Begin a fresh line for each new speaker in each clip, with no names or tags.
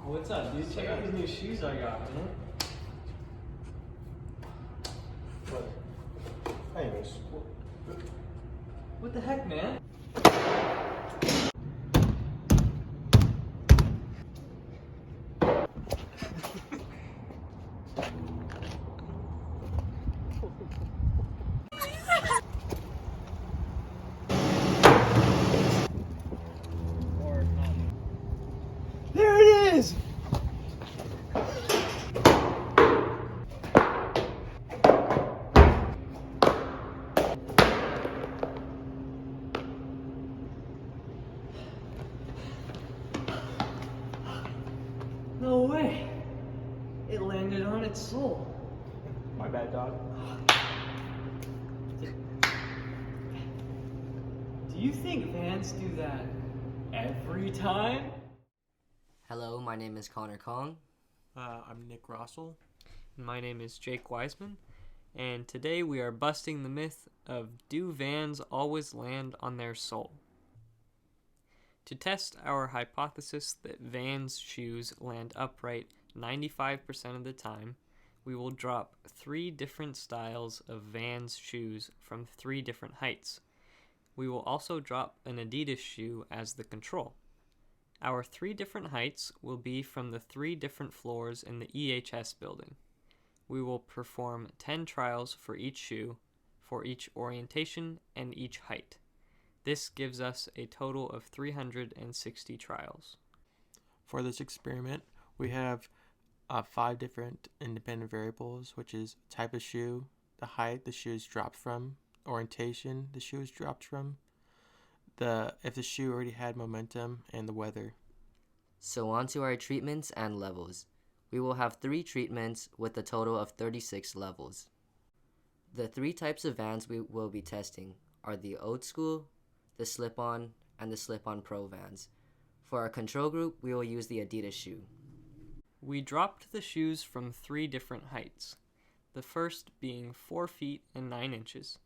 What's up, dude? Check out these new shoes I got, man.
What? Anyways,
What the heck, man? There it is! No way! It landed on its sole.
my bad, dog.
Do you think Vans do that every time?
Hello, my name is Connor Kong.
I'm Nick Rossell.
My name is Jake Wiseman, and today we are busting the myth of do Vans always land on their sole? To test our hypothesis that Vans shoes land upright 95% of the time, we will drop 3 different styles of Vans shoes from 3 different heights. We will also drop an Adidas shoe as the control. Our 3 different heights will be from the 3 different floors in the EHS building. We will perform 10 trials for each shoe, for each orientation and each height. This gives us a total of 360 trials.
For this experiment, we have 5 different independent variables, which is type of shoe, the height the shoe is dropped from, orientation the shoe is dropped from, if the shoe already had momentum, and the weather.
So on to our treatments and levels. We will have 3 treatments with a total of 36 levels. The 3 types of Vans we will be testing are the Old School, the Slip-On, and the Slip-On Pro Vans. For our control group, we will use the Adidas shoe.
We dropped the shoes from 3 different heights, the first being 4 feet and 9 inches,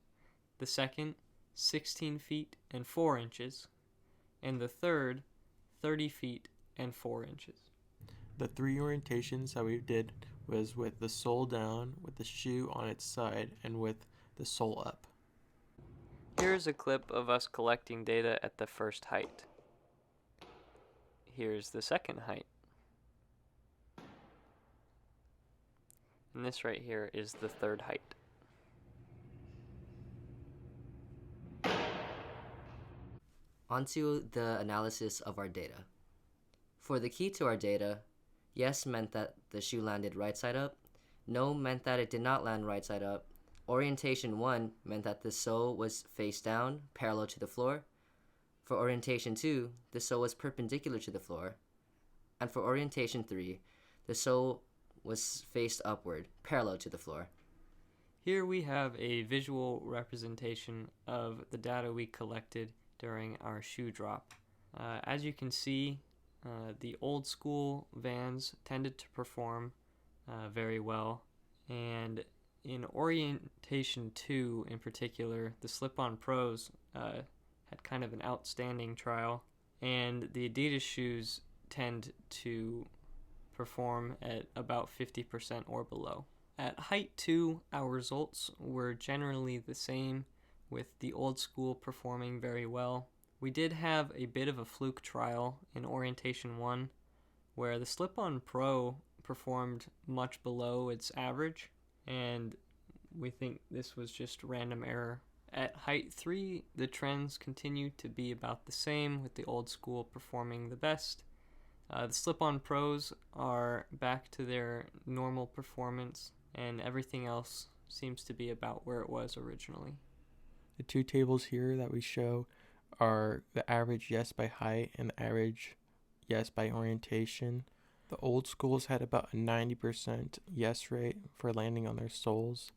the second 16 feet and 4 inches, and the third 30 feet and 4 inches.
The 3 orientations that we did was with the sole down, with the shoe on its side, and with the sole up.
Here's a clip of us collecting data at the first height. Here's the second height. And this right here is the third height.
Onto the analysis of our data. For the key to our data, yes meant that the shoe landed right side up, no meant that it did not land right side up, orientation 1 meant that the sole was face down, parallel to the floor. For orientation 2, the sole was perpendicular to the floor. And for orientation 3, the sole was faced upward, parallel to the floor.
Here we have a visual representation of the data we collected during our shoe drop. As you can see, the Old School Vans tended to perform very well, and in orientation 2 in particular, the Slip-On Pros had kind of an outstanding trial, and the Adidas shoes tend to perform at about 50% or below. At height 2, our results were generally the same, with the Old School performing very well. We did have a bit of a fluke trial in orientation 1, where the Slip-On Pro performed much below its average, and we think this was just random error. At height 3, the trends continue to be about the same, with the Old School performing the best. The Slip-On Pros are back to their normal performance, and everything else seems to be about where it was originally.
The 2 tables here that we show are the average yes by height and the average yes by orientation. The Old Schools had about a 90% yes rate for landing on their soles.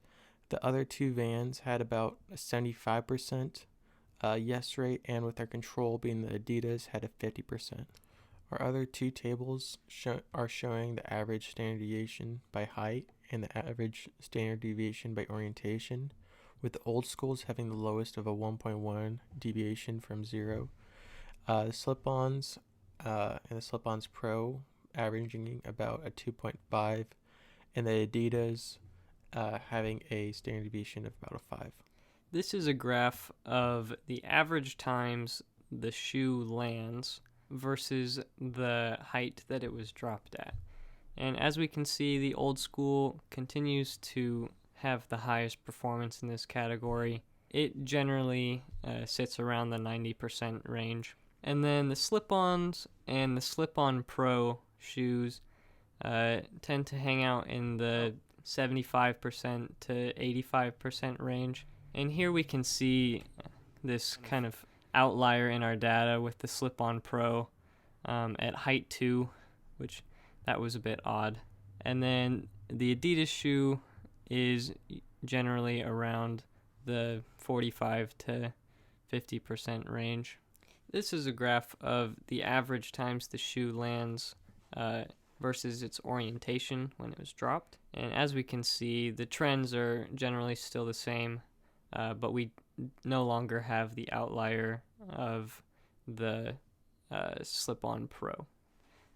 The other 2 Vans had about a 75% yes rate, and with our control being the Adidas had a 50%. Our other 2 tables are showing the average standard deviation by height and the average standard deviation by orientation, with the Old Schools having the lowest of a 1.1 deviation from 0. The Slip-Ons and the Slip-Ons Pro averaging about a 2.5, and the Adidas having a standard deviation of about a 5.
This is a graph of the average times the shoe lands versus the height that it was dropped at. And as we can see, the Old Skool continues to have the highest performance in this category. It generally sits around the 90% range. And then the slip-ons and the slip-on Pro shoes tend to hang out in the 75% to 85% range. And here we can see this kind of outlier in our data with the slip-on Pro at height 2, which that was a bit odd. And then the Adidas shoe is generally around the 45 to 50% range. This is a graph of the average times the shoe lands versus its orientation when it was dropped. And as we can see, the trends are generally still the same, but we no longer have the outlier of the slip-on Pro.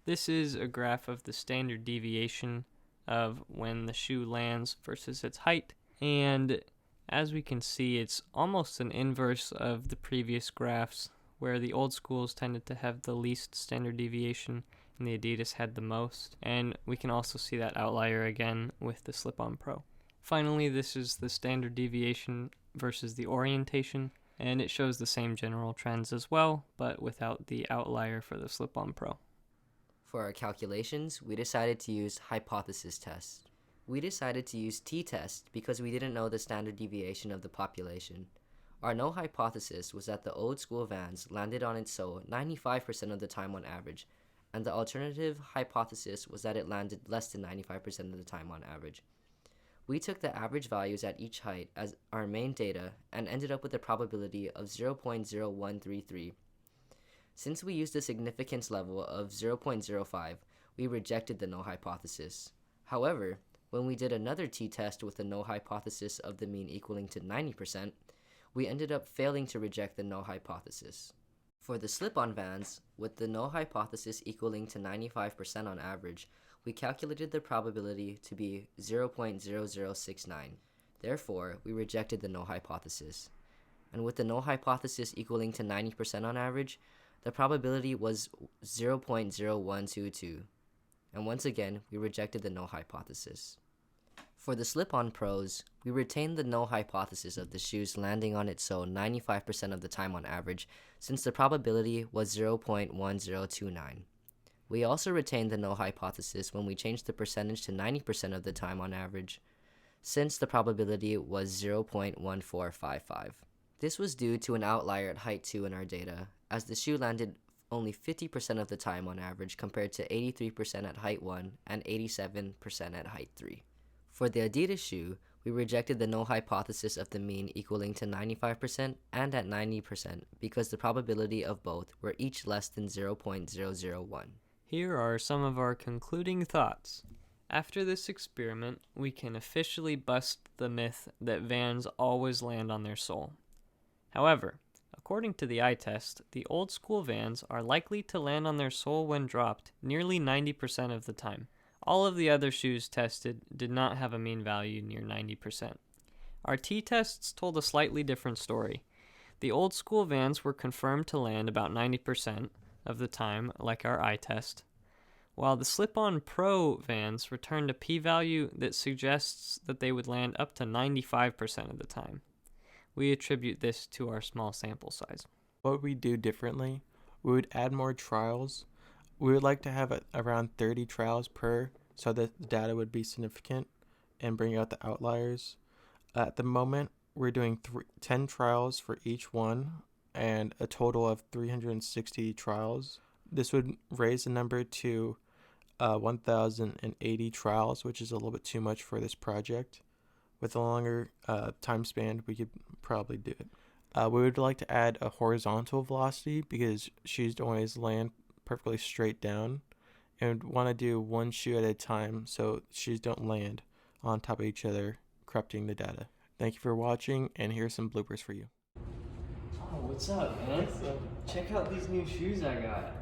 This is a graph of the standard deviation of when the shoe lands versus its height. And as we can see, it's almost an inverse of the previous graphs, where the Old Skools tended to have the least standard deviation and the Adidas had the most. And we can also see that outlier again with the slip-on Pro. Finally, this is the standard deviation versus the orientation, and it shows the same general trends as well, but without the outlier for the slip-on Pro.
For our calculations, we decided to use hypothesis tests. We decided to use t-test because we didn't know the standard deviation of the population. Our null hypothesis was that the Old Skool Vans landed on its sole 95% of the time on average, and the alternative hypothesis was that it landed less than 95% of the time on average. We took the average values at each height as our main data and ended up with a probability of 0.0133. Since we used a significance level of 0.05, we rejected the null hypothesis. However, when we did another t-test with a null hypothesis of the mean equaling to 90%, we ended up failing to reject the null hypothesis. For the slip-on Vans, with the null hypothesis equaling to 95% on average, we calculated the probability to be 0.0069. Therefore, we rejected the null hypothesis. And with the null hypothesis equaling to 90% on average, the probability was 0.0122. And once again, we rejected the null hypothesis. For the slip-on Pros, we retained the null hypothesis of the shoes landing on its sole 95% of the time on average, since the probability was 0.1029. We also retained the null hypothesis when we changed the percentage to 90% of the time on average, since the probability was 0.1455. This was due to an outlier at height 2 in our data, as the shoe landed only 50% of the time on average compared to 83% at height 1 and 87% at height 3. For the Adidas shoe, we rejected the null hypothesis of the mean equaling to 95% and at 90% because the probability of both were each less than 0.001.
Here are some of our concluding thoughts. After this experiment, we can officially bust the myth that Vans always land on their sole. However, according to the eye test, the Old Skool Vans are likely to land on their sole when dropped nearly 90% of the time. All of the other shoes tested did not have a mean value near 90%. Our t-tests told a slightly different story. The Old Skool Vans were confirmed to land about 90% of the time, like our eye test, while the slip-on Pro Vans returned a p-value that suggests that they would land up to 95% of the time. We attribute this to our small sample size.
What would we do differently? We would add more trials. We would like to have around 30 trials per, so that the data would be significant and bring out the outliers. At the moment, we're doing 10 trials for each one and a total of 360 trials. This would raise the number to 1,080 trials, which is a little bit too much for this project. With a longer time span, we could probably do it. We would like to add a horizontal velocity because shoes don't always land perfectly straight down, and want to do one shoe at a time so shoes don't land on top of each other, corrupting the data. Thank you for watching, and here's some bloopers for you.
Oh, what's up, man? Check out these new shoes I got.